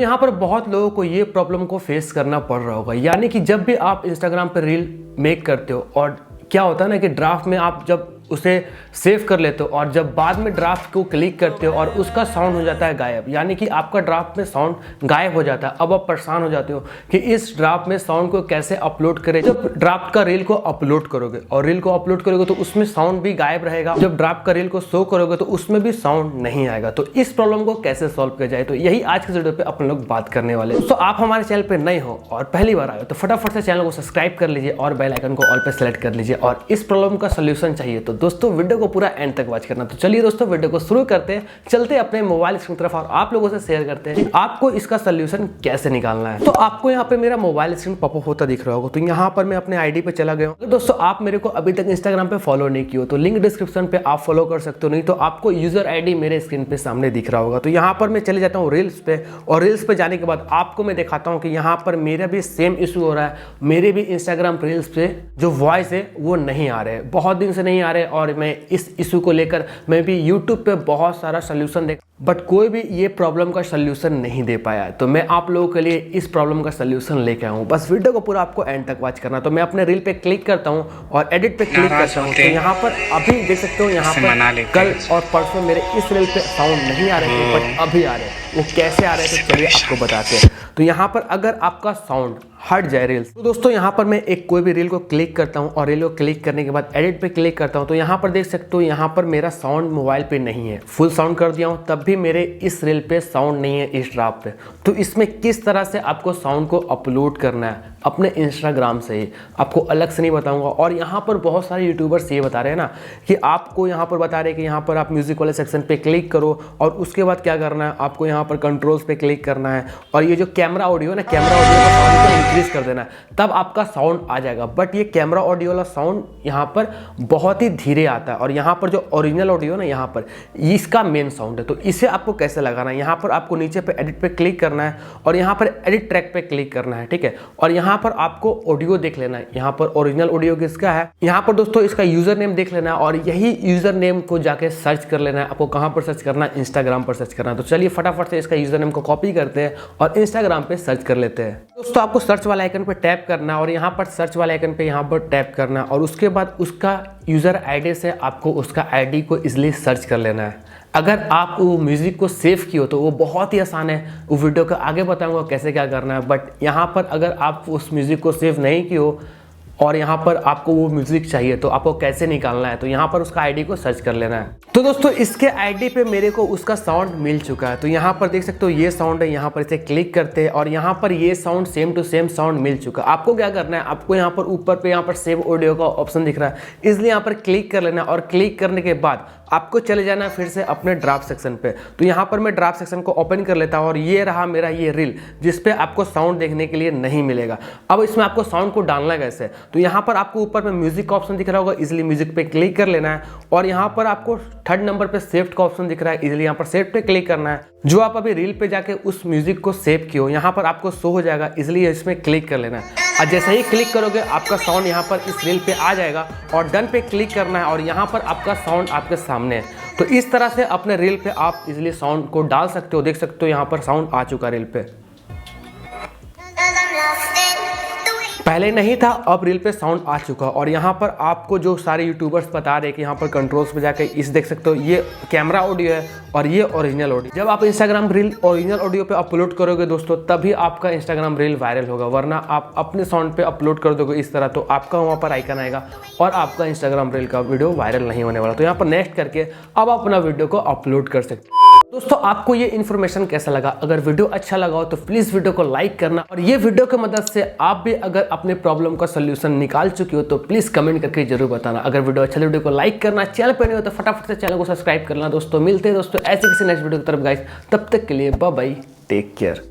यहाँ पर बहुत लोगों को ये प्रॉब्लम को फेस करना पड़ रहा होगा, यानी कि जब भी आप इंस्टाग्राम पर रील मेक करते हो और क्या होता है ना कि ड्राफ्ट में आप जब उसे सेव कर लेते हो और जब बाद में ड्राफ्ट को क्लिक करते हो और उसका साउंड हो जाता है गायब, यानी कि आपका ड्राफ्ट में साउंड गायब हो जाता है। अब आप परेशान हो जाते हो कि इस ड्राफ्ट में साउंड को कैसे अपलोड करें। जब ड्राफ्ट का रील को अपलोड करोगे और रील को अपलोड करोगे तो उसमें साउंड भी गायब रहेगा, जब ड्राफ्ट का रील को शो करोगे तो उसमें भी साउंड नहीं आएगा। तो इस प्रॉब्लम को कैसे सॉल्व किया जाए, तो यही आज के वीडियो पे अपन लोग बात करने वाले हैं। तो आप हमारे चैनल पे नए हो और पहली बार आए हो तो फटाफट से चैनल को सब्सक्राइब कर लीजिए और बेल आइकन को ऑल पे सेलेक्ट कर लीजिए। और इस प्रॉब्लम का सोल्यूशन चाहिए तो दोस्तों वीडियो को पूरा एंड तक वॉच करना। तो चलिए दोस्तों वीडियो को शुरू करते हैं, चलते अपने मोबाइल स्क्रीन की तरफ और आप लोगों से शेयर करते हैं कि आपको इसका सोल्यूशन कैसे निकालना है। तो आपको यहाँ पे मेरा मोबाइल स्क्रीन पॉपअप होता दिख रहा होगा, तो यहाँ पर मैं अपने आईडी पे चला गया हूँ। दोस्तों आप मेरे को अभी तक इंस्टाग्राम पे फॉलो नहीं किया तो लिंक डिस्क्रिप्शन पे आप फॉलो कर सकते हो, नहीं तो आपको यूजर आईडी मेरे स्क्रीन पे सामने दिख रहा होगा। तो यहाँ पर मैं चले जाता हूँ रील्स पे और रील्स पे जाने के बाद आपको मैं दिखाता हूँ कि यहाँ पर मेरा भी सेम इशू हो रहा है। मेरे भी इंस्टाग्राम रील्स पे जो वॉइस है वो नहीं आ रहे, बहुत दिन से नहीं आ रहे और मैं इस इशू को लेकर मैं भी यूट्यूब पे बहुत सारा सोल्यूशन देख बट कोई भी ये प्रॉब्लम का सोल्यूशन नहीं दे पाया है। तो मैं आप लोगों के लिए इस प्रॉब्लम का सोल्यूशन लेके आया हूँ, बस वीडियो को पूरा आपको एंड तक वॉच करना। तो मैं अपने रील पे क्लिक करता हूँ और एडिट पे क्लिक करता हूँ। तो यहाँ पर अभी देख सकते हो यहाँ पर कल और परसों मेरे इस रील पे साउंड नहीं आ रहे थे बट अभी आ रहे हैं। वो कैसे आ रहे हैं तो चलिए आपको बताते हैं। तो यहाँ पर अगर आपका साउंड हट जाए रील्स, तो दोस्तों यहाँ पर मैं एक कोई भी रील को क्लिक करता हूँ और रील को क्लिक करने के बाद एडिट पे क्लिक करता हूँ। तो यहाँ पर देख सकते हो यहाँ पर मेरा साउंड मोबाइल पे नहीं है, फुल साउंड कर दिया हूँ तब भी मेरे इस रील पे साउंड नहीं है इस ड्राफ्ट पे। तो इसमें किस तरह से आपको साउंड को अपलोड करना है अपने इंस्टाग्राम से ही, आपको अलग से नहीं बताऊंगा। और यहाँ पर बहुत सारे यूट्यूबर्स ये बता रहे हैं ना कि आपको यहाँ पर बता रहे हैं कि यहाँ पर आप म्यूजिक वाले सेक्शन पे क्लिक करो और उसके बाद क्या करना है, आपको यहाँ पर कंट्रोल्स पे क्लिक करना है और ये जो कैमरा ऑडियो ना, कैमरा ऑडियो का साउंड को इंक्रीज कर देना है, तब आपका साउंड आ जाएगा। बट ये कैमरा ऑडियो वाला साउंड यहाँ पर बहुत ही धीरे आता है और यहाँ पर जो ओरिजिनल ऑडियो ना यहाँ पर इसका मेन साउंड है। तो इसे आपको कैसे लगाना है, यहाँ पर आपको नीचे पे एडिट पे क्लिक करना है और यहाँ पर एडिट ट्रैक पे क्लिक करना है, ठीक है। और यहाँ पर आपको ऑडियो देख लेना है, यहाँ पर ओरिजिनल ऑडियो किसका है, यहाँ पर दोस्तों इसका यूजर नेम देख लेना है और यही यूजर नेम को जाके सर्च कर लेना है। आपको कहाँ पर सर्च करना है, इंस्टाग्राम पर सर्च करना है। तो चलिए फटाफट से इसका यूजर नेम को कॉपी करते हैं और इंस्टाग्राम पे सर्च कर लेते हैं। दोस्तों आपको सर्च वाला आइकन पे टैप करना और यहाँ पर सर्च वाले आइकन पे यहाँ पर टैप करना और उसके बाद उसका यूजर आईडी से आपको उसका आईडी को इजीली सर्च कर लेना है। अगर आप वो म्यूज़िक को सेव किए हो तो वो बहुत ही आसान है, वो वीडियो का आगे बताऊंगा कैसे क्या करना है। बट यहाँ पर अगर आप उस म्यूज़िक को सेव नहीं किए हो और यहाँ पर आपको वो म्यूजिक चाहिए तो आपको कैसे निकालना है, तो यहाँ पर उसका आईडी को सर्च कर लेना है। तो दोस्तों इसके आईडी पे मेरे को उसका साउंड मिल चुका है। तो यहाँ पर देख सकते हो ये साउंड है, यहाँ पर इसे क्लिक करते हैं और यहाँ पर ये sound same to same sound मिल चुका है। आपको क्या करना है, आपको यहाँ पर ऊपर पे यहाँ पर सेव ऑडियो का ऑप्शन दिख रहा है, इसलिए यहाँ पर क्लिक कर लेना और क्लिक करने के बाद आपको चले जाना है फिर से अपने ड्राफ्ट सेक्शन पे। तो यहाँ पर मैं ड्राफ्ट सेक्शन को ओपन कर लेता हूँ और ये रहा मेरा ये रील जिसपे आपको साउंड देखने के लिए नहीं मिलेगा। अब इसमें आपको साउंड को डालना कैसे, तो यहाँ पर आपको ऊपर में म्यूजिक का ऑप्शन दिख रहा होगा, इसलिए म्यूजिक पे क्लिक कर लेना है और यहाँ पर आपको थर्ड नंबर पे सेव का ऑप्शन दिख रहा है, इसलिए यहाँ पर सेव पे क्लिक करना है। जो आप अभी रील पे जाके उस म्यूजिक को सेव किए हो यहाँ पर आपको शो हो जाएगा, इसलिए इसमें क्लिक कर लेना है। और जैसे ही क्लिक करोगे आपका साउंड यहाँ पर इस रील पे आ जाएगा और डन पे क्लिक करना है और यहाँ पर आपका साउंड आपके सामने है। तो इस तरह से अपने रील पे आप इजीली साउंड को डाल सकते हो। देख सकते हो यहाँ पर साउंड आ चुका रील पे, पहले नहीं था अब रील पे साउंड आ चुका। और यहाँ पर आपको जो सारे यूट्यूबर्स बता रहे हैं कि यहाँ पर कंट्रोल्स पे जाके इस देख सकते हो ये कैमरा ऑडियो है और ये ओरिजिनल ऑडियो। जब आप इंस्टाग्राम रील ओरिजिनल ऑडियो पे अपलोड करोगे दोस्तों तभी आपका इंस्टाग्राम रील वायरल होगा, वरना आप अपने साउंड पे अपलोड कर दोगे इस तरह तो आपका वहाँ पर आइकन आएगा और आपका इंस्टाग्राम रील का वीडियो वायरल नहीं होने वाला। तो यहाँ पर नेक्स्ट करके अब अपना वीडियो को अपलोड कर सकते हो। दोस्तों आपको ये इन्फॉर्मेशन कैसा लगा, अगर वीडियो अच्छा लगा हो तो प्लीज वीडियो को लाइक करना और ये वीडियो की मदद से आप भी अगर अपने प्रॉब्लम का सोल्यूशन निकाल चुके हो तो प्लीज कमेंट करके जरूर बताना। अगर वीडियो अच्छा लगे वीडियो को लाइक करना, चैनल पर नहीं हो तो फटाफट से चैनल को सब्सक्राइब करना। दोस्तों मिलते हैं दोस्तों ऐसे किसी नेक्स्ट वीडियो की तरफ गाइस, तब तक के लिए बाय बाय, टेक केयर।